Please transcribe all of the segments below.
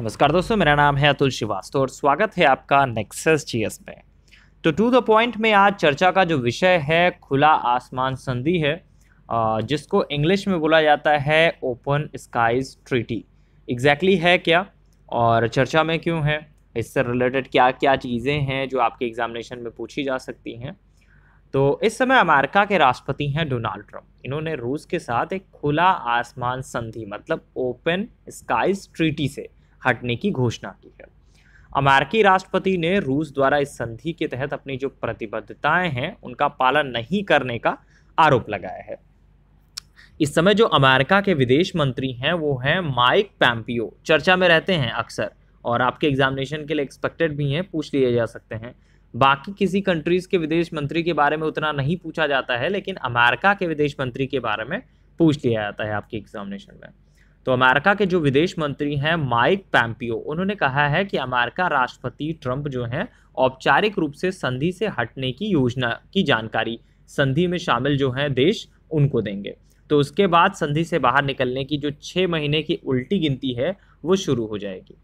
नमस्कार दोस्तों, मेरा नाम है अतुल श्रीवास्तव और स्वागत है आपका नेक्सस जीएस में। तो टू द पॉइंट में आज चर्चा का जो विषय है खुला आसमान संधि है, जिसको इंग्लिश में बोला जाता है ओपन स्काईज ट्रीटी। एग्जैक्टली है क्या और चर्चा में क्यों है, इससे रिलेटेड क्या क्या चीज़ें हैं जो आपके एग्जामिनेशन में पूछी जा सकती हैं। तो इस समय अमेरिका के राष्ट्रपति हैं डोनाल्ड ट्रंप। इन्होंने रूस के साथ एक खुला आसमान संधि मतलब ओपन स्काईज ट्रीटी से हटने की घोषणा की है। अमेरिकी राष्ट्रपति ने रूस द्वारा इस संधि के तहत अपनी जो प्रतिबद्धताएं हैं उनका पालन नहीं करने का आरोप लगाया है। इस समय जो अमेरिका के विदेश मंत्री हैं वो हैं माइक पोम्पियो, चर्चा में रहते हैं अक्सर और आपके एग्जामिनेशन के लिए एक्सपेक्टेड भी हैं, पूछ लिए जा सकते हैं। बाकी किसी कंट्रीज के विदेश मंत्री के बारे में उतना नहीं पूछा जाता है, लेकिन अमेरिका के विदेश मंत्री के बारे में पूछ लिया जाता है आपके एग्जामिनेशन में। तो अमेरिका के जो विदेश मंत्री हैं माइक पोम्पियो, उन्होंने कहा है कि अमेरिका राष्ट्रपति ट्रंप जो हैं औपचारिक रूप से संधि से हटने की योजना की जानकारी संधि में शामिल जो हैं देश उनको देंगे। तो उसके बाद संधि से बाहर निकलने की जो 6 महीने की उल्टी गिनती है वो शुरू हो जाएगी।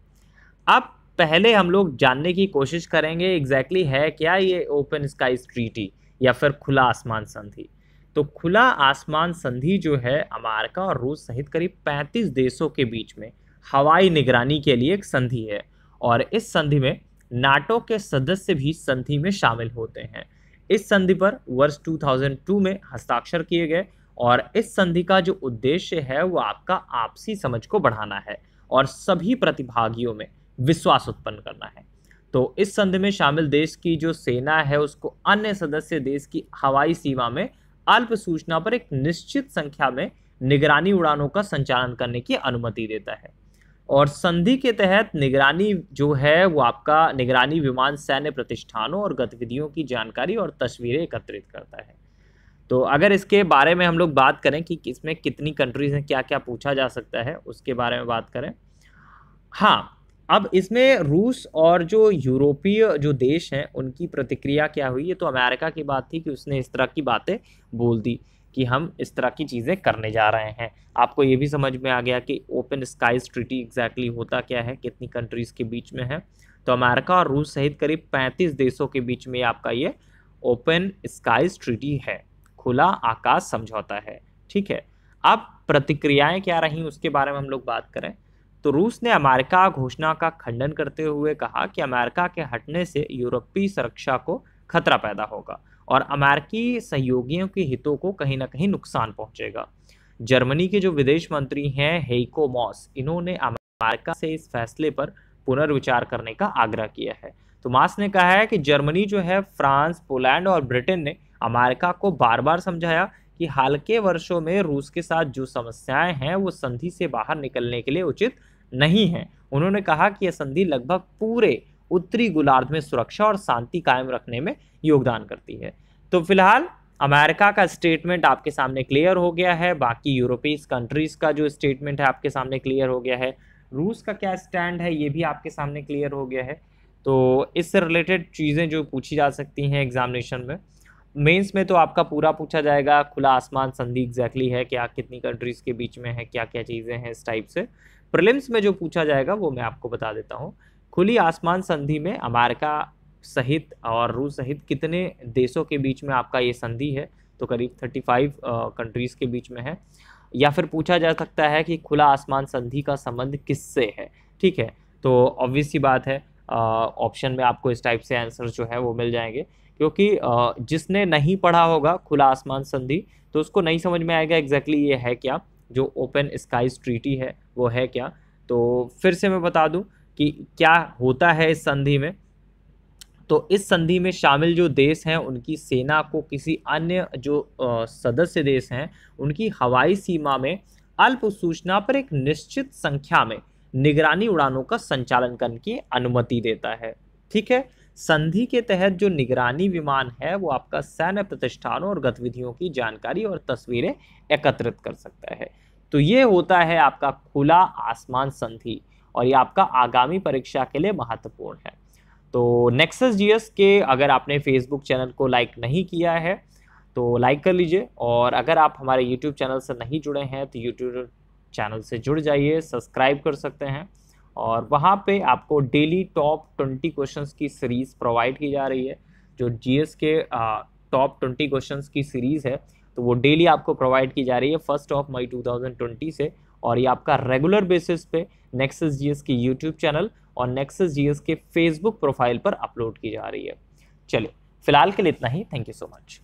अब पहले हम लोग जानने की कोशिश करेंगे एग्जैक्टली है क्या ये ओपन स्काईज ट्रीटी या फिर खुला आसमान संधि। तो खुला आसमान संधि जो है अमेरिका और रूस सहित करीब 35 देशों के बीच में हवाई निगरानी के लिए एक संधि है और इस संधि में नाटो के सदस्य भी संधि में शामिल होते हैं। इस संधि पर वर्ष 2002 में हस्ताक्षर किए गए और इस संधि का जो उद्देश्य है वो आपका आपसी समझ को बढ़ाना है और सभी प्रतिभागियों में विश्वास उत्पन्न करना है। तो इस संधि में शामिल देश की जो सेना है उसको अन्य सदस्य देश की हवाई सीमा में अल्प सूचना पर एक निश्चित संख्या में निगरानी उड़ानों का संचालन करने की अनुमति देता है और संधि के तहत निगरानी जो है वो आपका निगरानी विमान सैन्य प्रतिष्ठानों और गतिविधियों की जानकारी और तस्वीरें एकत्रित करता है। तो अगर इसके बारे में हम लोग बात करें कि इसमें कितनी कंट्रीज हैं, क्या क्या पूछा जा सकता है, उसके बारे में बात करें। हाँ, अब इसमें रूस और जो यूरोपीय जो देश हैं उनकी प्रतिक्रिया क्या हुई। ये तो अमेरिका की बात थी कि उसने इस तरह की बातें बोल दी कि हम इस तरह की चीज़ें करने जा रहे हैं। आपको ये भी समझ में आ गया कि ओपन स्काईज ट्रीटी एग्जैक्टली होता क्या है, कितनी कंट्रीज़ के बीच में है। तो अमेरिका और रूस सहित करीब 35 देशों के बीच में आपका ये ओपन स्काईज ट्रीटी है, खुला आकाश समझौता है। ठीक है, अब प्रतिक्रियाएँ क्या रहीं उसके बारे में हम लोग बात करें तो रूस ने अमेरिका घोषणा का खंडन करते हुए कहा कि अमेरिका के हटने से यूरोपीय सुरक्षा को खतरा पैदा होगा और अमेरिकी सहयोगियों के हितों को कहीं ना कहीं नुकसान पहुंचेगा। जर्मनी के जो विदेश मंत्री हैं हेइको मास, इन्होंने अमेरिका से इस फैसले पर पुनर्विचार करने का आग्रह किया है। तो मास ने कहा है कि जर्मनी जो है, फ्रांस, पोलैंड और ब्रिटेन ने अमेरिका को बार बार समझाया कि हाल के वर्षों में रूस के साथ जो समस्याएं हैं वो संधि से बाहर निकलने के लिए उचित नहीं है। उन्होंने कहा कि यह संधि लगभग पूरे उत्तरी गोलार्ध में सुरक्षा और शांति कायम रखने में योगदान करती है। तो फिलहाल अमेरिका का स्टेटमेंट आपके सामने क्लियर हो गया है, बाकी यूरोपीय कंट्रीज का जो स्टेटमेंट है आपके सामने क्लियर हो गया है, रूस का क्या स्टैंड है ये भी आपके सामने क्लियर हो गया है। तो इससे रिलेटेड चीज़ें जो पूछी जा सकती हैं एग्जामिनेशन में, मेंस में तो आपका पूरा पूछा जाएगा खुला आसमान संधि एग्जैक्टली है क्या, कितनी कंट्रीज़ के बीच में है, क्या क्या चीज़ें हैं इस टाइप से। प्रीलिम्स में जो पूछा जाएगा वो मैं आपको बता देता हूँ। खुली आसमान संधि में अमेरिका सहित और रूस सहित कितने देशों के बीच में आपका ये संधि है, तो करीब 35 कंट्रीज़ के बीच में है। या फिर पूछा जा सकता है कि खुला आसमान संधि का संबंध किससे है। ठीक है, तो ऑब्वियस सी बात है ऑप्शन में आपको इस टाइप से आंसर जो है वो मिल जाएंगे, क्योंकि जिसने नहीं पढ़ा होगा खुला आसमान संधि तो उसको नहीं समझ में आएगा एग्जैक्टली ये है क्या, जो ओपन स्काईज ट्रीटी है वो है क्या। तो फिर से मैं बता दूं कि क्या होता है इस संधि में। तो इस संधि में शामिल जो देश हैं उनकी सेना को किसी अन्य जो सदस्य देश हैं उनकी हवाई सीमा में अल्प सूचना पर एक निश्चित संख्या में निगरानी उड़ानों का संचालन करने की अनुमति देता है। ठीक है, संधि के तहत जो निगरानी विमान है वो आपका सैन्य प्रतिष्ठानों और गतिविधियों की जानकारी और तस्वीरें एकत्रित कर सकता है। तो ये होता है आपका खुला आसमान संधि और ये आपका आगामी परीक्षा के लिए महत्वपूर्ण है। तो नेक्सस जीएस के अगर आपने फेसबुक चैनल को लाइक नहीं किया है तो लाइक कर लीजिए, और अगर आप हमारे यूट्यूब चैनल से नहीं जुड़े हैं तो यूट्यूब चैनल से जुड़ जाइए, सब्सक्राइब कर सकते हैं और वहाँ पे आपको डेली टॉप 20 क्वेश्चंस की सीरीज़ प्रोवाइड की जा रही है। जो जीएस के टॉप 20 क्वेश्चंस की सीरीज़ है तो वो डेली आपको प्रोवाइड की जा रही है 1 मई 2020 से, और ये आपका रेगुलर बेसिस पे नेक्सस जीएस की यूट्यूब चैनल और नेक्सस जीएस के फेसबुक प्रोफाइल पर अपलोड की जा रही है। चलिए फिलहाल के लिए इतना ही। Thank you so much.